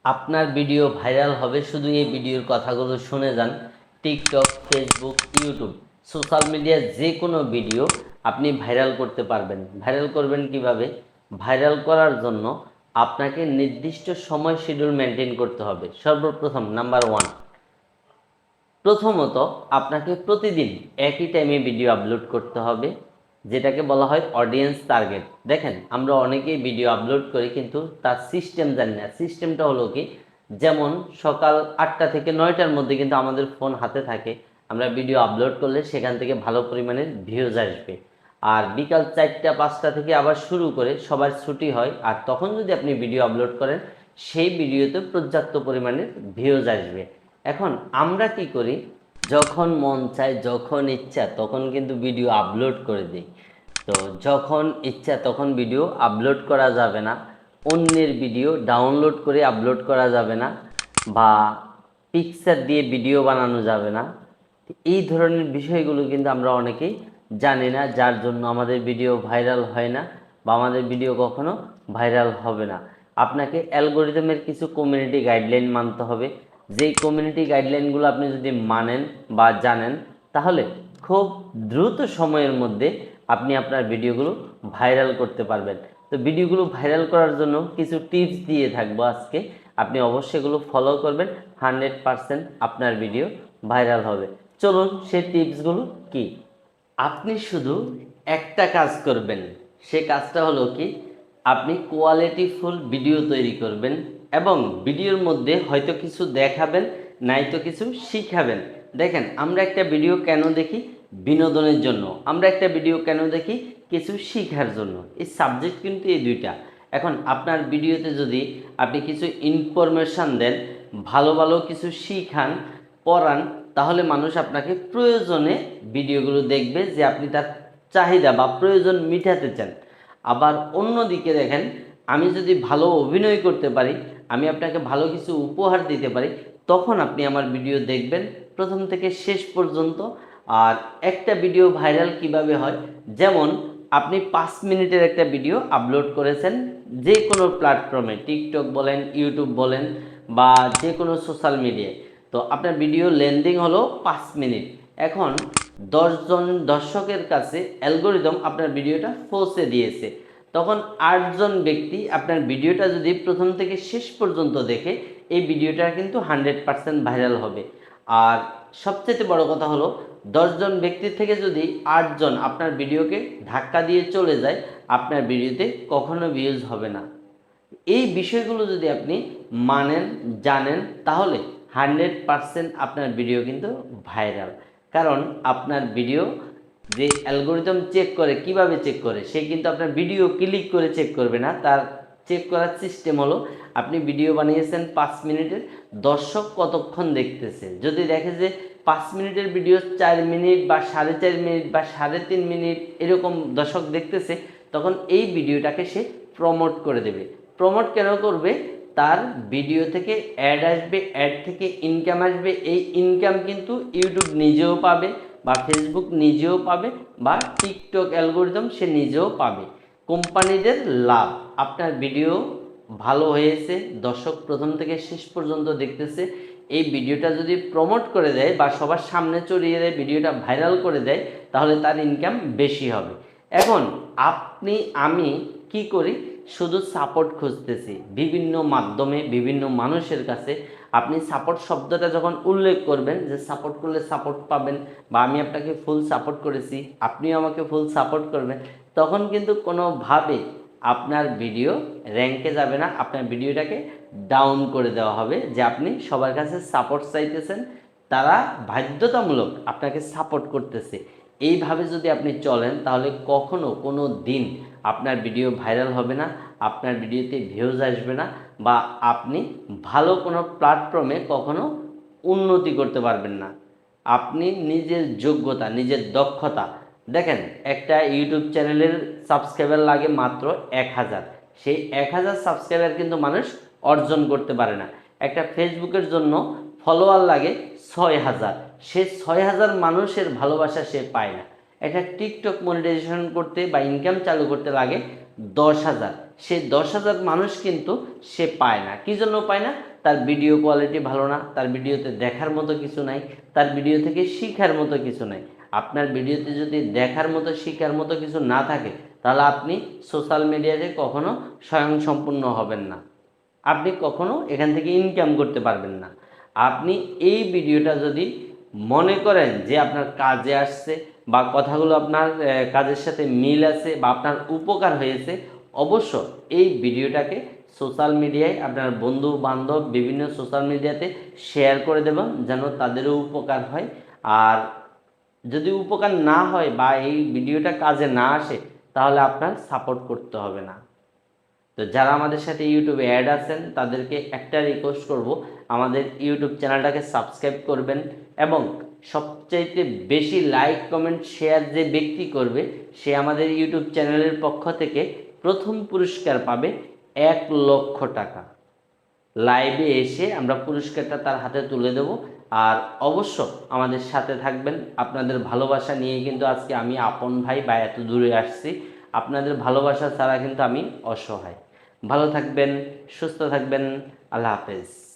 আপনার video viral হবে শুধু এই ভিডিওর কথাগুলো শুনে যান। টিকটক, ফেসবুক, ইউটিউব, সোশ্যাল মিডিয়ার যে কোনো ভিডিও আপনি ভাইরাল করতে পারবেন। ভাইরাল করবেন কিভাবে? ভাইরাল করার জন্য আপনাকে নির্দিষ্ট সময় শিডিউল মেনটেন করতে হবে। সর্বপ্রথম নাম্বার ওয়ান, প্রথমত আপনাকে প্রতিদিন একই টাইমে ভিডিও আপলোড করতে হবে, যেটাকে বলা হয় অডিয়েন্স টার্গেট। দেখেন, আমরা অনেকেই ভিডিও আপলোড করি কিন্তু তার সিস্টেম জানি না। সিস্টেমটা হলো কি, যেমন সকাল 8টা থেকে 9টার মধ্যে কিন্তু আমাদের ফোন হাতে থাকে। আমরা ভিডিও আপলোড করলে সেখান থেকে ভালো পরিমাণের ভিউজ আসবে। আর বিকাল 4টা 5টা থেকে আবার শুরু করে সবার ছুটি হয়, আর তখন যদি আপনি ভিডিও আপলোড করেন সেই ভিডিওতে পর্যাপ্ত পরিমাণের ভিউজ আসবে। এখন আমরা কি করি, যখন মন চায় যখন ইচ্ছা তখন কিন্তু ভিডিও আপলোড করে দিই। তো যখন ইচ্ছা তখন ভিডিও আপলোড করা যাবে না, অন্যের ভিডিও ডাউনলোড করে আপলোড করা যাবে না, বা পিকচার দিয়ে ভিডিও বানানো যাবে না। এই ধরনের বিষয়গুলো কিন্তু আমরা অনেকেই জানি না, যার জন্য আমাদের ভিডিও ভাইরাল হয় না বা আমাদের ভিডিও কখনো ভাইরাল হবে না। আপনাকে অ্যালগোরিদমের কিছু কমিউনিটি গাইডলাইন মানতে হবে। যেই কমিউনিটি গাইডলাইনগুলো আপনি যদি মানেন বা জানেন, তাহলে খুব দ্রুত সময়ের মধ্যে আপনি আপনার ভিডিওগুলো ভাইরাল করতে পারবেন। তো ভিডিওগুলো ভাইরাল করার জন্য কিছু টিপস দিয়ে থাকবো আজকে, আপনি অবশ্যই এগুলো ফলো করবেন। 100% আপনার ভিডিও ভাইরাল হবে। চলুন সেই টিপসগুলো কি। আপনি শুধু একটা কাজ করবেন, সে কাজটা হলো কি, আপনি কোয়ালিটিফুল ভিডিও তৈরি করবেন এবং ভিডিওর মধ্যে হয়তো কিছু দেখাবেন, নাইতো কিছু শিখাবেন। দেখেন, আমরা একটা ভিডিও কেন দেখি? বিনোদনের জন্য। আমরা একটা ভিডিও কেন দেখি? কিছু শিখার জন্য। এই সাবজেক্ট কিন্তু এই দুইটা। এখন আপনার ভিডিওতে যদি আপনি কিছু ইনফরমেশান দেন, ভালো ভালো কিছু শিখান, পড়ান, তাহলে মানুষ আপনাকে প্রয়োজনে ভিডিওগুলো দেখবে, যে আপনি তার চাহিদা বা প্রয়োজন মিটাতে চান। আবার অন্যদিকে দেখেন, আমি যদি ভালো অভিনয় করতে পারি, আমি আপনাকে ভালো কিছু উপহার দিতে পারি, তখন আপনি আমার ভিডিও দেখবেন প্রথম থেকে শেষ পর্যন্ত। আর একটা ভিডিও ভাইরাল কিভাবে হয়, যেমন আপনি 5 মিনিটের একটা ভিডিও আপলোড করেছেন যে কোনো প্ল্যাটফর্মে, টিকটক বলেন, ইউটিউব বলেন, বা যে কোনো সোশ্যাল মিডিয়ায়। তো আপনার ভিডিও লেন্থিং হলো 5 মিনিট। এখন 10 জন দর্শকের কাছে অ্যালগোরিদম আপনার ভিডিওটা পৌঁছে দিয়েছে। তখন 8 জন ব্যক্তি আপনার ভিডিওটা যদি প্রথম থেকে শেষ পর্যন্ত দেখে, এই ভিডিওটা কিন্তু 100% ভাইরাল হবে। আর সবচেয়ে বড় কথা হলো, 10 জন ব্যক্তির থেকে যদি 8 জন আপনার ভিডিওকে ধাক্কা দিয়ে চলে যায়, আপনার ভিডিওতে কখনো ভিউজ হবে না। এই বিষয়গুলো যদি আপনি মানেন, জানেন, তাহলে 100% আপনার ভিডিও কিন্তু ভাইরাল। কারণ আপনার ভিডিও যে অ্যালগোরিদম চেক করে, কিভাবে চেক করে, সে কিন্তু আপনার ভিডিও ক্লিক করে চেক করবে না। তার চেক করার সিস্টেম হলো, আপনি ভিডিও বানিয়েছেন 5 মিনিটের, দর্শক কতক্ষণ দেখতেছে। যদি দেখে যে 5 মিনিটের ভিডিও 4 মিনিট বা 4.5 মিনিট বা 3.5 মিনিট এরকম দর্শক দেখতেছে, তখন এই ভিডিওটাকে সে প্রমোট করে দেবে। প্রমোট কেন করবে? তার ভিডিও থেকে অ্যাড আসবে, অ্যাড থেকে ইনকাম আসবে। এই ইনকাম কিন্তু ইউটিউব নিজেও পাবে, বা ফেসবুক নিজেও পাবে, বা টিকটক অ্যালগোরিদম সে নিজেও পাবে। কোম্পানিদের লাভ, আপনার ভিডিও ভালো হয়েছে, দর্শক প্রথম থেকে শেষ পর্যন্ত দেখতেছে, এই ভিডিওটা যদি প্রমোট করে দেয় বা সবার সামনে চড়িয়ে দেয়, ভিডিওটা ভাইরাল করে দেয়, তাহলে তার ইনকাম বেশি হবে। এখন আপনি আমি কি করি? শুধু সাপোর্ট খুঁজতেছি বিভিন্ন মাধ্যমে, বিভিন্ন মানুষের কাছে। আপনি সাপোর্ট শব্দটা যখন উল্লেখ করবেন, যে সাপোর্ট করলে সাপোর্ট পাবেন, বা আমি আপনাকে ফুল সাপোর্ট করেছি, আপনিও আমাকে ফুল সাপোর্ট করবেন, তখন কিন্তু কোনোভাবে আপনার ভিডিও র্যাঙ্কে যাবে না। আপনার ভিডিওটাকে ডাউন করে দেওয়া হবে, যে আপনি সবার কাছে সাপোর্ট চাইতেছেন, তারা বাধ্যতামূলক আপনাকে সাপোর্ট করতেছে। এইভাবে যদি আপনি চলেন, তাহলে কখনো কোনো দিন আপনার ভিডিও ভাইরাল হবে না, আপনার ভিডিওতে ভিউজ আসবে না, বা আপনি ভালো কোনো প্ল্যাটফর্মে কখনো উন্নতি করতে পারবেন না। আপনি নিজের যোগ্যতা, নিজের দক্ষতা, দেখেন, একটা ইউটিউব চ্যানেলের সাবস্ক্রাইবার লাগে মাত্র 1000। সেই 1000 সাবস্ক্রাইবার কিন্তু মানুষ অর্জন করতে পারে না। একটা ফেসবুকের জন্য ফলোয়ার লাগে 6000, সে 6000 মানুষের ভালোবাসা সে পায় না। একটা টিকটক মনিটাইজেশন করতে বা ইনকাম চালু করতে লাগে 10,000, সে 10,000 মানুষ কিন্তু সে পায় না। কী জন্য পায় না? তার ভিডিও কোয়ালিটি ভালো না, তার ভিডিওতে দেখার মতো কিছু নাই, তার ভিডিও থেকে শিখার মতো কিছু নাই। আপনার ভিডিওতে যদি দেখার মতো শিখার মতো কিছু না থাকে, তাহলে আপনি সোশ্যাল মিডিয়াতে কখনো স্বয়ংসম্পূর্ণ হবেন না, আপনি কখনো এখান থেকে ইনকাম করতে পারবেন না। আপনি এই ভিডিওটা যদি মনে করেন যে আপনার কাজে আসছে বা কথাগুলো আপনার কাজের সাথে মিল আছে বা আপনার উপকার হয়েছে, অবশ্য এই ভিডিওটাকে সোশ্যাল মিডিয়ায় আপনার বন্ধু বান্ধব বিভিন্ন সোশ্যাল মিডিয়াতে শেয়ার করে দেবেন, যেন তাদেরও উপকার হয়। আর যদি উপকার না হয় বা এই ভিডিওটা কাজে না আসে, তাহলে আপনার সাপোর্ট করতে হবে না। তো যারা আমাদের সাথে ইউটিউবে অ্যাড আছেন, তাদেরকে একটা রিকোয়েস্ট করব, আমাদের ইউটিউব চ্যানেলটাকে সাবস্ক্রাইব করবেন এবং সবচাইতে বেশি লাইক কমেন্ট শেয়ার যে ব্যক্তি করবে, সে আমাদের ইউটিউব চ্যানেলের পক্ষ থেকে প্রথম পুরস্কার পাবে 1,00,000 টাকা। লাইভে এসে আমরা পুরস্কারটা তার হাতে তুলে দেব। আর অবশ্য আমাদের সাথে থাকবেন। আপনাদের ভালোবাসা নিয়ে কিন্তু আজকে আমি আপন ভাই বা এত দূরে আসছি। আপনাদের ভালোবাসা ছাড়া কিন্তু আমি অসহায়। ভালো থাকবেন, সুস্থ থাকবেন। আল্লাহ হাফেজ।